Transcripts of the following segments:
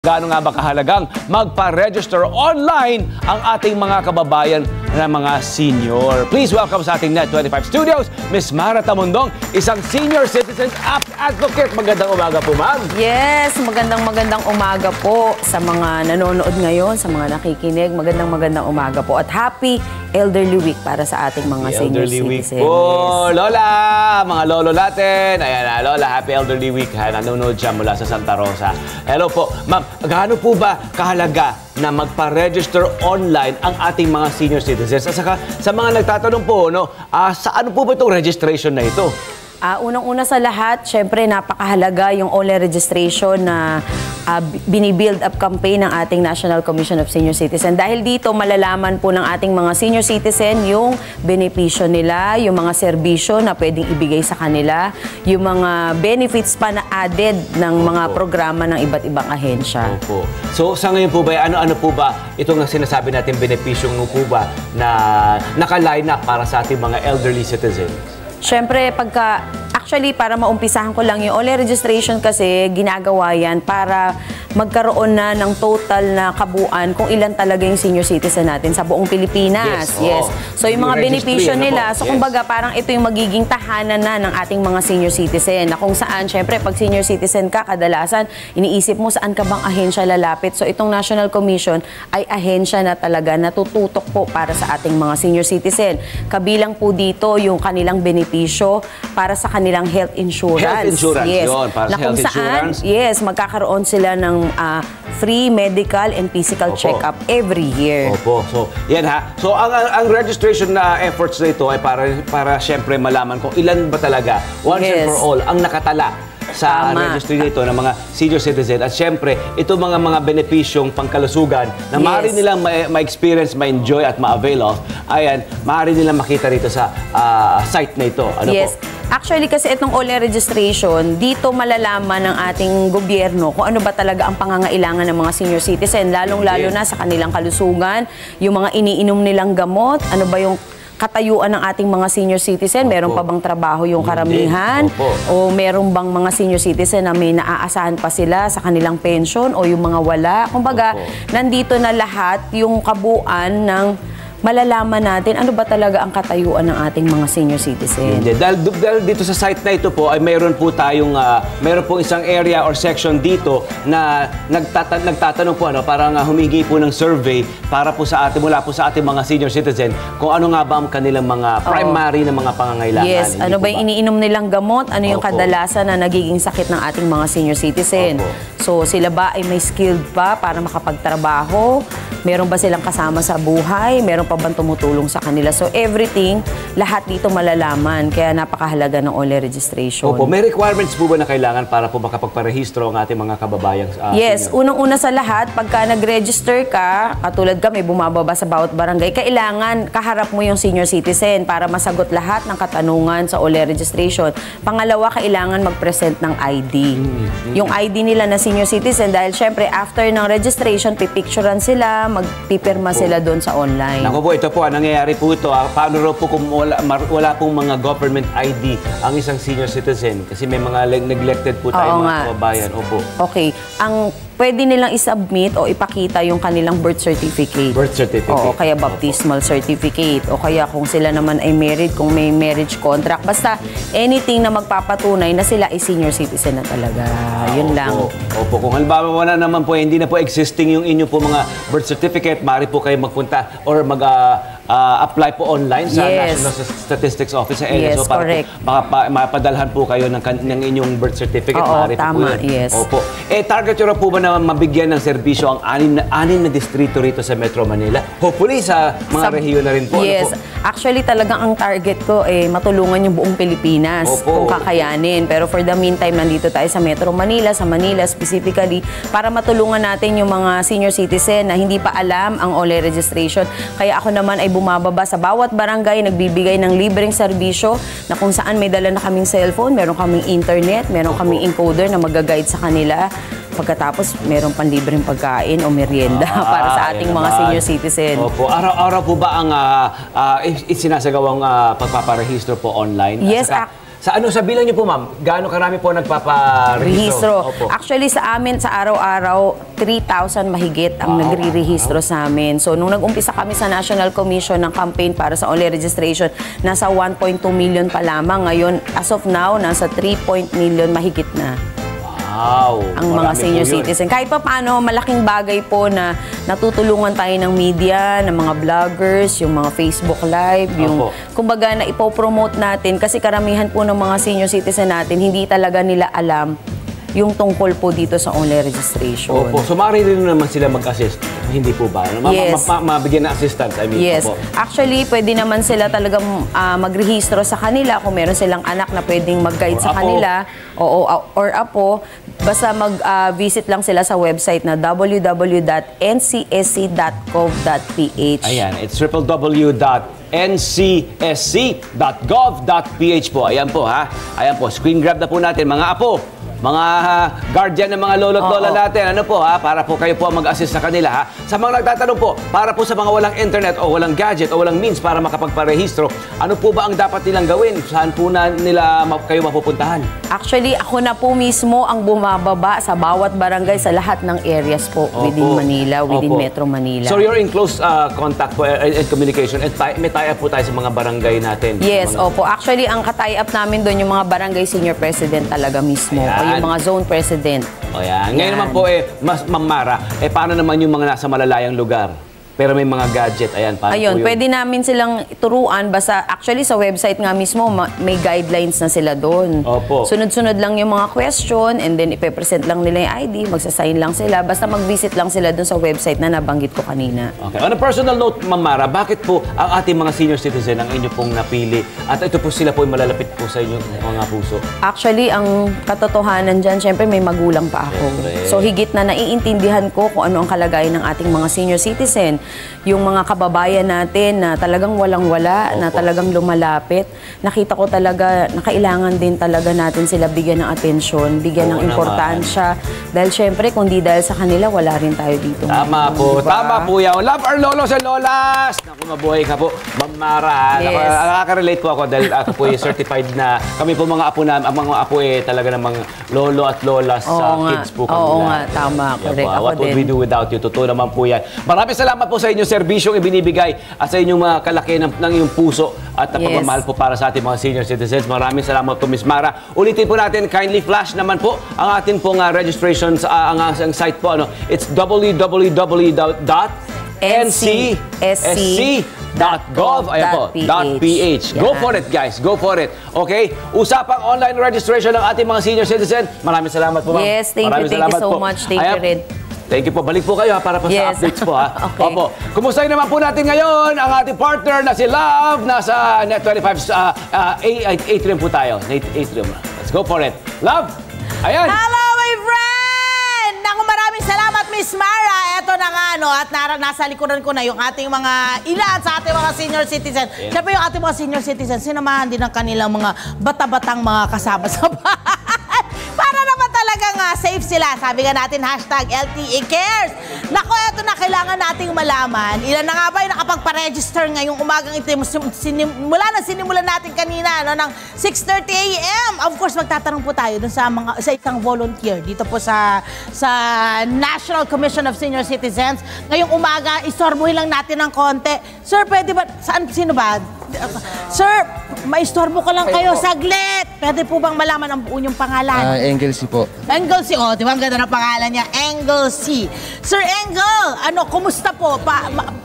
Gaano nga ba kahalagang magpa-register online ang ating mga kababayan na mga senior? Please welcome sa ating Net25 Studios, Ms. Mara Tamundong, isang senior citizen advocate. Magandang umaga po, ma'am. Yes, magandang umaga po sa mga nanonood ngayon, sa mga nakikinig. Magandang umaga po. At happy Elderly Week para sa ating mga senior citizen. Oh, yes. Lola, mga lolo natin. Ayan, Lola, happy Elderly Week. Nanonood siya mula sa Santa Rosa. Hello po. Ma'am, gaano po ba kahalaga na magpa-register online ang ating mga senior citizens? At saka sa mga nagtatanong po, saan po ba itong registration na ito? Unang-una sa lahat, syempre napakahalaga yung online registration na binibuild up campaign ng ating National Commission of Senior Citizen. Dahil dito, malalaman po ng ating mga senior citizen yung benepisyo nila, yung mga serbisyo na pwedeng ibigay sa kanila, yung mga benefits pa na added ng mga programa ng iba't ibang ahensya. Opo. So sa ngayon po ba, ano po ba itong sinasabi natin benepisyong po ba na naka-line up para sa ating mga elderly citizens? Siyempre, actually, para maumpisahan ko lang yung online registration kasi ginagawa yan para magkaroon na ng total na kabuuan kung ilan talaga yung senior citizen natin sa buong Pilipinas. Yes. So, yung mga benepisyo nila, so kumbaga parang ito yung magiging tahanan na ng ating mga senior citizen na kung saan, syempre, pag senior citizen ka, kadalasan, iniisip mo saan ka bang ahensya lalapit. So, itong National Commission ay ahensya na talaga natututok po para sa ating mga senior citizen. Kabilang po dito yung kanilang benepisyo para sa kanilang health insurance. Health insurance, yes. Yun. Para sa health insurance. Yes, magkakaroon sila ng free medical and physical check-up every year. Opo. So, yan ha. So, ang registration na efforts na ito ay para syempre malaman kung ilan ba talaga, once and for all, ang nakatala sa registry nito ng mga senior citizen. At syempre, ito mga benepisyong pangkalusugan na maaari nilang ma-experience, ma-enjoy at ma-avail of, ayan, maaari nilang makita rito sa site na ito. Ano po? Actually, kasi itong online registration, dito malalaman ng ating gobyerno kung ano ba talaga ang pangangailangan ng mga senior citizen, lalong-lalo na sa kanilang kalusugan, yung mga iniinom nilang gamot, ano ba yung katayuan ng ating mga senior citizen, meron pa bang trabaho yung karamihan, o meron bang mga senior citizen na may naaasahan pa sila sa kanilang pension o yung mga wala. Kumbaga, nandito na lahat yung kabuuan ng malalaman natin ano ba talaga ang katayuan ng ating mga senior citizen. Dahil dito sa site na ito po ay mayroon po tayong mayroon po isang area or section dito na nagtatanong po parang humingi po ng survey para po sa ating mula po sa ating mga senior citizen kung ano nga ba ang kanilang mga primary na mga pangangailangan. Yes, ano ba yung iniinom nilang gamot, ano yung kadalasan na nagiging sakit ng ating mga senior citizen. So sila ba ay may skilled pa para makapagtrabaho? Meron ba silang kasama sa buhay? Meron pa bang tumutulong sa kanila? So everything, lahat dito malalaman. Kaya napakahalaga ng online registration. Opo, may requirements po ba na kailangan para po makapagparehistro ang ating mga kababayang yes, unang-una sa lahat, pagka nag-register ka, katulad kami, bumababa sa bawat barangay, kailangan kaharap mo yung senior citizen para masagot lahat ng katanungan sa online registration. Pangalawa, kailangan mag-present ng ID. Yung ID nila na senior citizen, dahil syempre after ng registration, pipicturean sila, magpipirma sila doon sa online. Naku po, ito po, nangyayari po ito. Paano raw po kung wala pong mga government ID ang isang senior citizen? Kasi may mga neglected po tayo mga kababayan. Opo. Okay. Ang pwede nilang isubmit o ipakita yung kanilang birth certificate. Birth certificate. O kaya baptismal certificate. O kaya kung sila naman ay married, kung may marriage contract. Basta anything na magpapatunay na sila ay senior citizen na talaga. Yun lang. Opo. Kung halimbawa wala naman po, hindi na po existing yung inyo po mga birth certificate, maaari po kayo magpunta or apply po online sa National Statistics Office sa NSO para po mapadalhan po kayo ng inyong birth certificate. Oo, tama. Opo. Target nyo po ba na mabigyan ng serbisyo ang anim na distrito rito sa Metro Manila? Hopefully sa mga rehiyon na rin po. Yes. Actually, talagang ang target ko matulungan yung buong Pilipinas kung kakayanin. Pero for the meantime, nandito tayo sa Metro Manila, sa Manila specifically, para matulungan natin yung mga senior citizen na hindi pa alam ang online registration. Kaya ako naman ay bumababa sa bawat barangay, nagbibigay ng libreng serbisyo na kung saan may dala na kaming cellphone, meron kaming internet, meron kaming encoder na mag-guide sa kanila. Pagkatapos, meron pang libreng pagkain o merienda para sa ating mga senior citizen. Opo. Araw-araw po ba ang isinasagawang pagpaparehistro po online? Yes, Sa bilang niyo po, ma'am, gaano karami po nagpaparehistro? Rehistro. Actually, sa amin, sa araw-araw, 3,000 mahigit ang nagre-rehistro sa amin. So, nung nag-umpisa kami sa National Commission ng campaign para sa online registration, nasa 1.2 million pa lamang. Ngayon, as of now, nasa 3 million mahigit na. Wow! Ang mga senior citizen. Kahit pa paano, malaking bagay po na natutulungan tayo ng media, ng mga vloggers, yung mga Facebook Live, yung kumbaga na ipopromote natin kasi karamihan po ng mga senior citizen natin, hindi talaga nila alam yung tungkol po dito sa online registration. Opo. So, maaari rin naman sila mag-assist. Hindi po ba? Yes. Mabigyan na assistance, I mean. Yes. Opo. Actually, pwede naman sila talagang magrehistro sa kanila kung meron silang anak na pwedeng mag-guide sa kanila or apo. Basta mag-visit lang sila sa website na www.ncsc.gov.ph. Ayan, it's www.ncsc.gov.ph po. Ayan po, ha? Ayan po, screen grab na po natin. Mga apo, mga guardian ng mga lolo't lola natin, ano po ha, para po kayo po mag-assist sa kanila ha. Sa mga nagtatanong po, para po sa mga walang internet o walang gadget o walang means para makapagparehistro, ano po ba ang dapat nilang gawin? Saan po na nila kayo mapupuntahan? Actually, ako na po mismo ang bumababa sa bawat barangay sa lahat ng areas po within Manila, within Metro Manila. So you're in close contact po and communication and may tie-up po tayo sa mga barangay natin? Yes, opo. Actually, ang ka-tie-up namin doon yung mga barangay senior president talaga mismo. O yung mga zone president. O yan. Ngayon naman po, Ma'am Mara, paano naman yung mga nasa malalayang lugar? Pero may mga gadget, ayan, paano Ayun, po yun? pwede namin silang turuan. Basta actually sa website nga mismo, may guidelines na sila doon. Opo. Sunod-sunod lang yung mga question and then ipe-present lang nila yung ID, magsasign lang sila. Basta mag-visit lang sila doon sa website na nabanggit ko kanina. Okay. On a personal note, Ma'am Mara, bakit po ang ating mga senior citizen ang inyo pong napili? At ito po sila po yung malalapit po sa inyong mga puso? Actually, ang katotohanan dyan, syempre may magulang pa ako. Siyempre. So higit na naiintindihan ko kung ano ang kalagayan ng ating mga senior citizen. Yung mga kababayan natin na talagang walang-wala, na talagang lumalapit. Nakita ko talaga na kailangan din talaga natin sila bigyan ng atensyon, bigyan ng importansya. Dahil syempre, kung di dahil sa kanila, wala rin tayo dito. Tama po, diba? tama po yan. Love our lolos and lolas! Naku, mabuhay ka po, Ma'am Mara. Yes. Nakaka-relate po ako dahil ako po yung certified na kami po mga apo na, ang mga apo talaga namang lolo at lolas sa kids po kanila. Oo nga, tama. Correct. Ako What would din. we do without you? Totoo naman po yan. Maraming salamat po sa inyong serbisyong ibinibigay at sa inyong mga kalaki ng iyong puso at pagmamahal po para sa ating mga senior citizens. Maraming salamat po, Ms. Mara. Ulitin po natin, kindly flash naman po ang ating pong registration sa ang site po. It's www.ncsc.gov.ph. .ph. Go for it, guys. Go for it. Okay? Usapang online registration ng ating mga senior citizen. Maraming salamat po, ma'am. Yes, thank you so much. Thank you, Red. Thank you po. Balik po kayo para po sa updates po ha. Okay. Opo. Kumustahin naman po natin ngayon ang ating partner na si Love. Nasa Net25 atrium po tayo. Atrium. Let's go for it. Love! Ayan! Hello, my friend! Naku, maraming salamat, Miss Mara. Eto na nga, no, at nasa likuran ko na yung ating mga ilan sa ating mga senior citizen. Yeah. Siyempre yung ating mga senior citizen, sinamahan din ang kanilang mga bata-batang mga kasama sa bahay. Para naman talaga nga safe sila. Sabi nga natin, #LTE cares. Naku, eto na kailangan nating malaman. Ilan na nga ba yung nakapagpa-register ngayong umagang ito? Mula na sinimulan natin kanina, no, ng 6:30 a.m. Of course, magtatanong po tayo dun sa isang volunteer dito po sa National Commission of Senior Citizens. Ngayong umaga, istorbohin lang natin ng konti. Sir, pwede ba? Sino ba? Sir, maistorbo ko lang kayo saglit. Pwede po bang malaman ang buo niyong pangalan? Engel C po. Engel C. Oh, di ba ang ganda ng pangalan niya? Engel C. Sir Engel, kumusta po?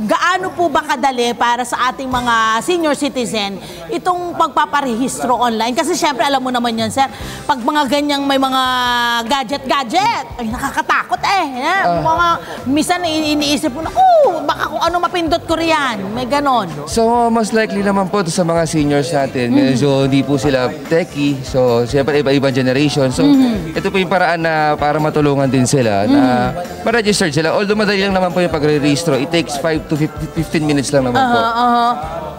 Gaano po ba kadali para sa ating mga senior citizen itong pagpaparehistro online? Kasi syempre, alam mo naman yan, sir, pag mga ganyang may mga gadget, ay nakakatakot minsan iniisip mo na, baka kung ano mapindot ko riyan. May ganon. So, mas likely naman po sa mga seniors natin. Medyo hindi po sila techie. So, siyempre iba-ibang generation. So, ito po yung paraan na para matulungan din sila na ma-register sila. Although madali lang naman po yung pagre-registro. It takes 5 to 15 minutes lang naman po.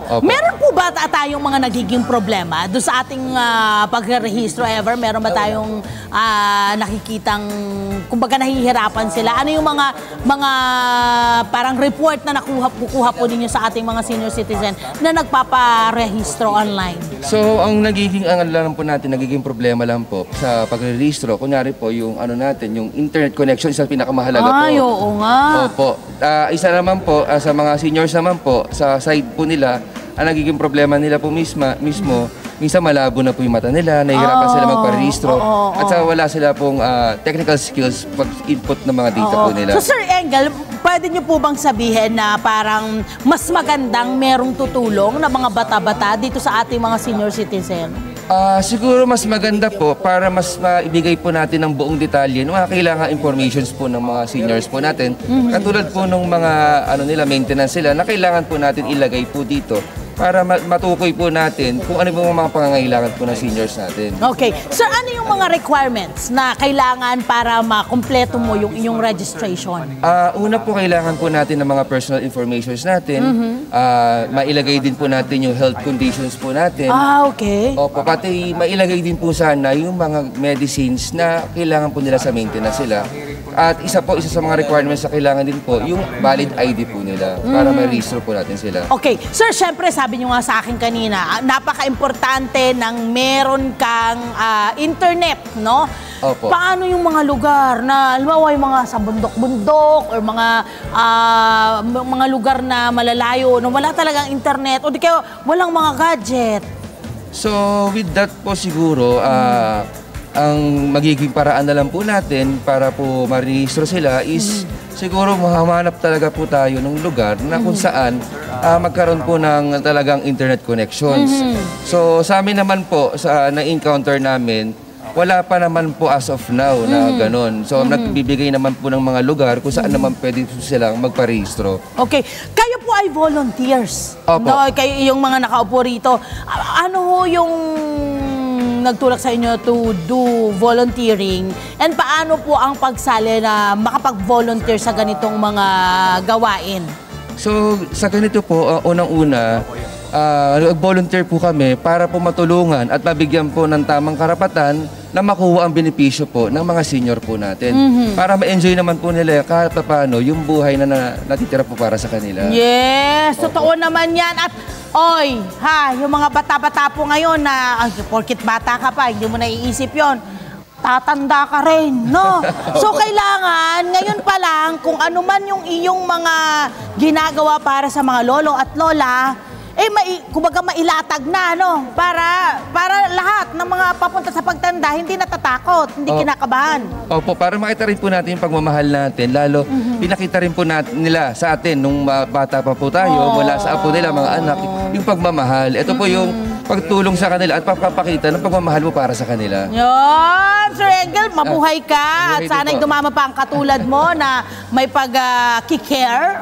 Opo. Meron po ba tayong mga nagiging problema doon sa ating pagre-rehistro ever? Meron ba tayong nakikitang, kumbaga nahihirapan sila? Ano yung mga parang report na kukuha po ninyo sa ating mga senior citizen na nagpaparehistro online? So, ang nagiging, ang alam po natin, nagiging problema lang po sa pagre-rehistro, kunyari po yung ano natin, yung internet connection, isa pinakamahalaga po. Ay, oo nga. Opo. Isa naman po, sa mga seniors naman po, sa side po nila, ang nagiging problema nila po mismo, minsan malabo na po yung mata nila, nahihirapan sila magparehistro, at saka wala sila pong technical skills pag-input ng mga data po nila. So Sir Engel, pwede niyo po bang sabihin na parang mas magandang merong tutulong na mga bata-bata dito sa ating mga senior citizen? Siguro mas maganda po para mas maibigay po natin ng buong detalye ng mga kailangan informations po ng mga seniors po natin. Katulad po ng mga maintenance sila na kailangan po natin ilagay po dito para matukoy po natin kung ano po mga pangangailangan po ng seniors natin. Okay. Sir, ano yung mga requirements na kailangan para makumpleto mo yung inyong registration? Una po, kailangan po natin ng mga personal informations natin. Mailagay din po natin yung health conditions po natin. Okay. Opo, pati mailagay din po sana yung mga medicines na kailangan po nila sa maintenance sila. At isa sa mga requirements na kailangan din po, yung valid ID po nila para ma-register po natin sila. Okay. Sir, syempre, sabi niyo nga sa akin kanina, napaka-importante ng meron kang internet, no? Opo. Paano yung mga lugar na, halimbawa yung mga sa bundok-bundok or mga lugar na malalayo, no, wala talagang internet o di kaya walang mga gadget? So, with that po siguro, ang magiging paraan na lang po natin para po marehistro sila is siguro mahanap talaga po tayo ng lugar na kung saan magkaroon po ng talagang internet connections. So sa amin naman po, sa na-encounter namin, wala pa naman po as of now na ganun. So nagbibigay naman po ng mga lugar kung saan naman pwede po silang magparehistro. Okay. Kayo po ay volunteers. Opo. No, kayo yung mga nakaupo rito. Ano ho yung nagtulak sa inyo to do volunteering, and paano po ang pagsali na makapag-volunteer sa ganitong mga gawain? So sa ganito po, unang-una, volunteer po kami para po matulungan at mabigyan po ng tamang karapatan na makuha ang benepisyo po ng mga senior po natin. Para ma-enjoy naman po nila kahit paano yung buhay na natitira po para sa kanila. Yes, totoo naman yan. At oy, yung mga bata-bata po ngayon na, porkit bata ka pa, hindi mo naiisip yon, tatanda ka rin, no? So, kailangan, ngayon pa lang, kung ano man yung iyong mga ginagawa para sa mga lolo at lola, kumbaga mailatag na, no? Para lahat ng mga papunta sa pagtanda, hindi natatakot, hindi kinakabahan. Opo, para makita rin po natin yung pagmamahal natin, lalo pinakita rin po nila sa atin nung bata pa po tayo, mula sa apo nila, mga anak, yung pagmamahal. Ito po yung pagtulong sa kanila at papakita ng pagmamahal mo para sa kanila. Yan, Sir Engel, mabuhay ka. At Mabuhay din sana'y po. dumama pa ang katulad mo na may pag-care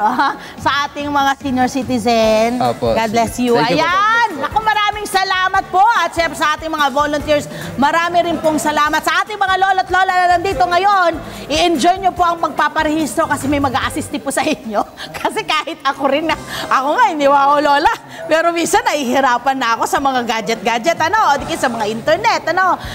sa ating mga senior citizen. Opo. God bless you. Thank you po. Ayan! Ako, maraming salamat po. At syempre sa ating mga volunteers, marami rin pong salamat. Sa ating mga lolo at lola na nandito ngayon, i-enjoy nyo po ang magpaparehistro kasi may mag-a-assist po sa inyo. Kasi kahit ako rin na, ako nga, hindi ako lola. Pero minsan, nahihirapan na ako sa mga gadget-gadget, o di sa mga internet,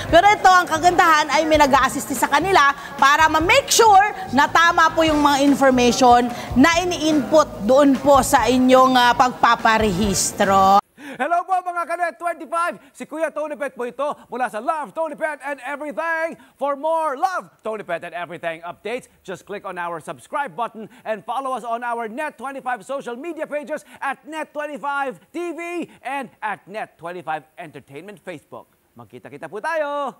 Pero ito, ang kagandahan ay may nag-a-assist sa kanila para ma-make sure na tama po yung mga information na ini-input doon po sa inyong pagpaparehistro. Hello po mga Kanet 25! Si Kuya Tony Pet po ito mula sa Love, Tony Pet and Everything. For more Love, Tony Pet and Everything updates, just click on our subscribe button and follow us on our Net25 social media pages at Net25 TV and at Net25 Entertainment Facebook. Magkita-kita po tayo!